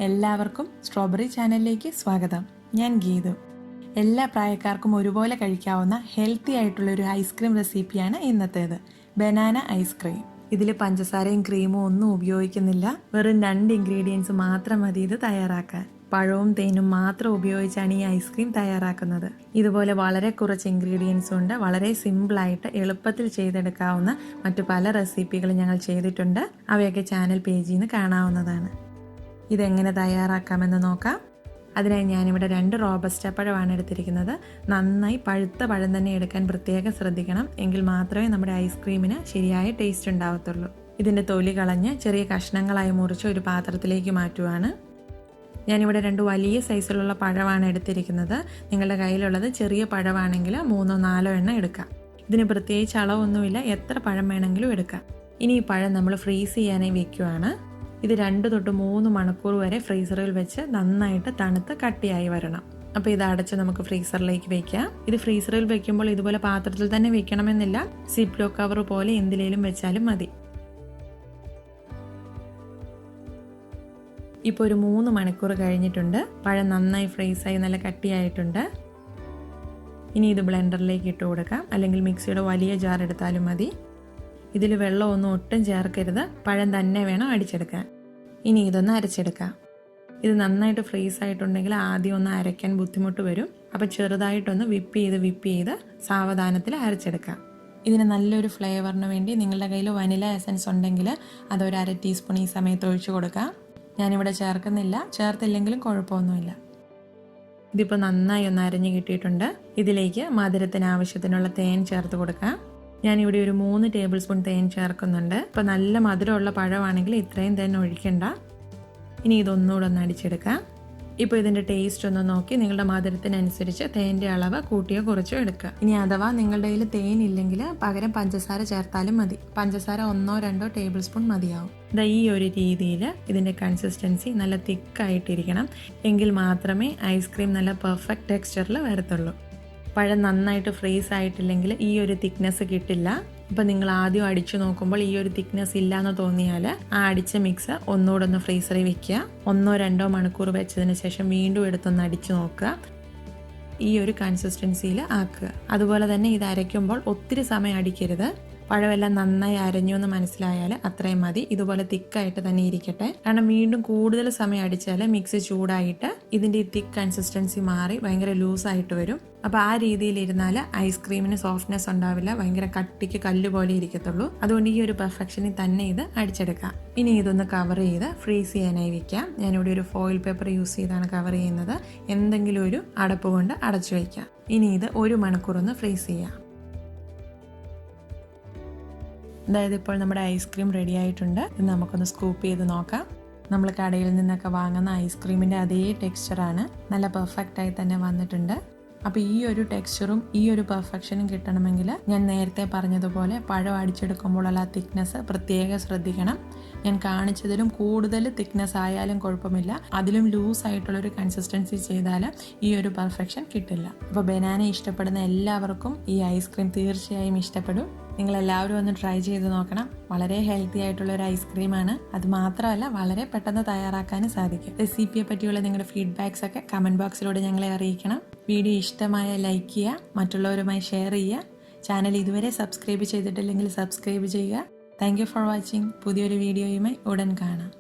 എല്ലാവർക്കും സ്ട്രോബെറി ചാനലിലേക്ക് സ്വാഗതം. ഞാൻ ഗീതു. എല്ലാ പ്രായക്കാർക്കും ഒരുപോലെ കഴിക്കാവുന്ന ഹെൽത്തി ആയിട്ടുള്ള ഒരു ഐസ്ക്രീം റെസിപ്പിയാണ് ഇന്നത്തേത്. Banana ice cream. ഇതിൽ പഞ്ചസാരയും ക്രീമും ഒന്നും ഉപയോഗിക്കുന്നില്ല. വെറും 2 ഇൻഗ്രീഡിയൻസ് മാത്രം മതി ഇത് തയ്യാറാക്കാൻ. പഴവും തേനും മാത്രം ഉപയോഗിച്ചാണ് ഈ ഐസ്ക്രീം തയ്യാറാക്കുന്നത്. ഇതുപോലെ വളരെ കുറച്ച് ഇൻഗ്രീഡിയൻസ് കൊണ്ട് വളരെ സിമ്പിളായിട്ട് എളുപ്പത്തിൽ ചെയ്തെടുക്കാവുന്ന മറ്റു പല റെസിപ്പികളും ഞങ്ങൾ ചെയ്തിട്ടുണ്ട്. അവയൊക്കെ ചാനൽ പേജിൽ നിന്ന് കാണാവുന്നതാണ്. ഇതെങ്ങനെ തയ്യാറാക്കാമെന്ന് നോക്കാം. അതിനായി ഞാനിവിടെ 2 റോബസ്റ്റ പഴമാണ് എടുത്തിരിക്കുന്നത്. നന്നായി പഴുത്ത പഴം തന്നെ എടുക്കാൻ പ്രത്യേകം ശ്രദ്ധിക്കണം. എങ്കിൽ മാത്രമേ നമ്മുടെ ഐസ്ക്രീമിന് ശരിയായ ടേസ്റ്റ് ഉണ്ടാവത്തുള്ളൂ. ഇതിൻ്റെ തൊലി കളഞ്ഞ് ചെറിയ കഷ്ണങ്ങളായി മുറിച്ച് ഒരു പാത്രത്തിലേക്ക് മാറ്റുവാണ്. ഞാനിവിടെ 2 വലിയ സൈസിലുള്ള പഴമാണ് എടുത്തിരിക്കുന്നത്. നിങ്ങളുടെ കയ്യിലുള്ളത് ചെറിയ പഴമാണെങ്കിൽ 3-4 എണ്ണം എടുക്കാം. ഇതിന് പ്രത്യേകിച്ച് അളവൊന്നുമില്ല, എത്ര പഴം വേണമെങ്കിലും എടുക്കാം. ഇനി ഈ പഴം നമ്മൾ ഫ്രീസ് ചെയ്യാനായി വെക്കുവാണ്. ഇത് 2-3 മണിക്കൂർ വരെ ഫ്രീസറിൽ വെച്ച് നന്നായിട്ട് തണുത്ത് കട്ടിയായി വരണം. അപ്പോൾ ഇത് അടച്ച് നമുക്ക് ഫ്രീസറിലേക്ക് വെക്കാം. ഇത് ഫ്രീസറിൽ വെക്കുമ്പോൾ ഇതുപോലെ പാത്രത്തിൽ തന്നെ വെക്കണമെന്നില്ല. സിപ്ലോ കവർ പോലെ എന്തിലേലും വെച്ചാലും മതി. ഇപ്പോൾ ഒരു 3 മണിക്കൂർ കഴിഞ്ഞിട്ടുണ്ട്. പഴം നന്നായി ഫ്രീസായി നല്ല കട്ടിയായിട്ടുണ്ട്. ഇനി ഇത് ബ്ലെൻഡറിലേക്ക് ഇട്ട് കൊടുക്കാം, അല്ലെങ്കിൽ മിക്സിയുടെ വലിയ ജാർ എടുത്താലും മതി. ഇതിൽ വെള്ളമൊന്നും ഒട്ടും ചേർക്കരുത്, പഴം തന്നെ വേണം അടിച്ചെടുക്കാൻ. ഇനി ഇതൊന്ന് അരച്ചെടുക്കാം. ഇത് നന്നായിട്ട് ഫ്രീസ് ആയിട്ടുണ്ടെങ്കിൽ ആദ്യം ഒന്ന് അരയ്ക്കാൻ ബുദ്ധിമുട്ട് വരും. അപ്പോൾ ചെറുതായിട്ടൊന്ന് വിപ്പ് ചെയ്ത് സാവധാനത്തിൽ അരച്ചെടുക്കാം. ഇതിന് നല്ലൊരു ഫ്ലേവറിന് വേണ്ടി നിങ്ങളുടെ കയ്യിൽ വനില എസൻസ് ഉണ്ടെങ്കിൽ അതൊരു 1/2 ടീസ്പൂൺ ഈ സമയത്ത് ഒഴിച്ചു കൊടുക്കാം. ഞാനിവിടെ ചേർക്കുന്നില്ല, ചേർത്തില്ലെങ്കിലും കുഴപ്പമൊന്നുമില്ല. ഇതിപ്പോൾ നന്നായി ഒന്ന് അരഞ്ഞ് കിട്ടിയിട്ടുണ്ട്. ഇതിലേക്ക് മധുരത്തിന് ആവശ്യത്തിനുള്ള തേൻ ചേർത്ത് കൊടുക്കാം. ഞാനിവിടെ ഒരു 3 ടേബിൾ സ്പൂൺ തേൻ ചേർക്കുന്നുണ്ട്. ഇപ്പോൾ നല്ല മധുരമുള്ള പഴമാണെങ്കിൽ ഇത്രയും തേൻ ഒഴിക്കണ്ട. ഇനി ഇതൊന്നുകൂടെ ഒന്ന് അടിച്ചെടുക്കാം. ഇപ്പോൾ ഇതിൻ്റെ ടേസ്റ്റ് ഒന്ന് നോക്കി നിങ്ങളുടെ മധുരത്തിനനുസരിച്ച് തേൻ്റെ അളവ് കൂട്ടിയോ കുറച്ചോ എടുക്കുക. ഇനി അഥവാ നിങ്ങളുടെ കയ്യിൽ തേൻ ഇല്ലെങ്കിൽ പകരം പഞ്ചസാര ചേർത്താലും മതി. പഞ്ചസാര 1-2 ടേബിൾ സ്പൂൺ മതിയാവും. ഈ ഒരു രീതിയിൽ ഇതിൻ്റെ കൺസിസ്റ്റൻസി നല്ല തിക്കായിട്ടിരിക്കണം. എങ്കിൽ മാത്രമേ ഐസ്ക്രീം നല്ല പെർഫെക്റ്റ് ടെക്സ്ചറിൽ വരത്തുള്ളൂ. പഴം നന്നായിട്ട് ഫ്രീസ് ആയിട്ടില്ലെങ്കിൽ ഈ ഒരു തിക്നെസ് കിട്ടില്ല. ഇപ്പം നിങ്ങൾ ആദ്യം അടിച്ചു നോക്കുമ്പോൾ ഈ ഒരു തിക്നെസ് ഇല്ലയെന്ന് തോന്നിയാൽ ആ അടിച്ച മിക്സ് ഒന്നുകൂടെ ഒന്ന് ഫ്രീസറിൽ വെക്കുക. 1-2 മണിക്കൂർ വെച്ചതിന് ശേഷം വീണ്ടും എടുത്തൊന്ന് അടിച്ചു നോക്കുക. ഈ ഒരു കൺസിസ്റ്റൻസിയിൽ ആക്കുക. അതുപോലെ തന്നെ ഇത് അരയ്ക്കുമ്പോൾ ഒത്തിരി സമയം അടിക്കരുത്. പഴമെല്ലാം നന്നായി അരഞ്ഞു എന്ന് മനസ്സിലായാൽ അത്രയും മതി. ഇതുപോലെ തിക്കായിട്ട് തന്നെ ഇരിക്കട്ടെ. കാരണം വീണ്ടും കൂടുതൽ സമയം അടിച്ചാൽ മിക്സി ചൂടായിട്ട് ഇതിൻ്റെ ഈ തിക്ക് കൺസിസ്റ്റൻസി മാറി ഭയങ്കര ലൂസായിട്ട് വരും. അപ്പോൾ ആ രീതിയിൽ ഇരുന്നാൽ ഐസ്ക്രീമിന് സോഫ്റ്റ്നെസ് ഉണ്ടാവില്ല, ഭയങ്കര കട്ടിക്ക് കല്ല് പോലെ ഇരിക്കത്തുള്ളൂ. അതുകൊണ്ട് ഈ ഒരു പെർഫെക്ഷനിൽ തന്നെ ഇത് അടിച്ചെടുക്കാം. ഇനി ഇതൊന്ന് കവർ ചെയ്ത് ഫ്രീസ് ചെയ്യാനായി വെക്കാം. ഞാനിവിടെ ഒരു ഫോയിൽ പേപ്പർ യൂസ് ചെയ്താണ് കവർ ചെയ്യുന്നത്. എന്തെങ്കിലും ഒരു അടപ്പ് കൊണ്ട് അടച്ചു വയ്ക്കാം. ഇനി ഇത് 1 മണിക്കൂർ ഒന്ന് ഫ്രീസ് ചെയ്യാം. അതായത് ഇപ്പോൾ നമ്മുടെ ഐസ്ക്രീം റെഡി ആയിട്ടുണ്ട്. ഇത് നമുക്കൊന്ന് സ്കൂപ്പ് ചെയ്ത് നോക്കാം. നമ്മൾ കടയിൽ നിന്നൊക്കെ വാങ്ങുന്ന ഐസ്ക്രീമിൻ്റെ അതേ ടെക്സ്ചറാണ്. നല്ല പെർഫെക്റ്റായി തന്നെ വന്നിട്ടുണ്ട്. അപ്പോൾ ഈ ഒരു ടെക്സ്ചറും ഈ ഒരു പെർഫെക്ഷനും കിട്ടണമെങ്കിൽ ഞാൻ നേരത്തെ പറഞ്ഞതുപോലെ പഴം അടിച്ചെടുക്കുമ്പോഴുള്ള തിക്നെസ് പ്രത്യേകം ശ്രദ്ധിക്കണം. ഞാൻ കാണിച്ചതിലും കൂടുതൽ തിക്നെസ് ആയാലും കുഴപ്പമില്ല, അതിലും ലൂസായിട്ടുള്ളൊരു കൺസിസ്റ്റൻസി ചെയ്താൽ ഈ ഒരു പെർഫെക്ഷൻ കിട്ടില്ല. അപ്പോൾ ബനാന ഇഷ്ടപ്പെടുന്ന എല്ലാവർക്കും ഈ ഐസ്ക്രീം തീർച്ചയായും ഇഷ്ടപ്പെടും. നിങ്ങളെല്ലാവരും ഒന്ന് ട്രൈ ചെയ്ത് നോക്കണം. വളരെ ഹെൽത്തി ആയിട്ടുള്ളൊരു ഐസ്ക്രീമാണ്. അത് മാത്രമല്ല വളരെ പെട്ടെന്ന് തയ്യാറാക്കാനും സാധിക്കും. റെസിപ്പിയെ പറ്റിയുള്ള നിങ്ങളുടെ ഫീഡ്ബാക്സ് ഒക്കെ കമൻറ്റ് ബോക്സിലൂടെ ഞങ്ങളെ അറിയിക്കണം. വീഡിയോ ഇഷ്ടമായ ലൈക്ക് ചെയ്യുക, മറ്റുള്ളവരുമായി ഷെയർ ചെയ്യുക. ചാനൽ ഇതുവരെ സബ്സ്ക്രൈബ് ചെയ്തിട്ടില്ലെങ്കിൽ സബ്സ്ക്രൈബ് ചെയ്യുക. Thank you for watching. പുതിയൊരു വീഡിയോയുമായി ഉടൻ കാണാം.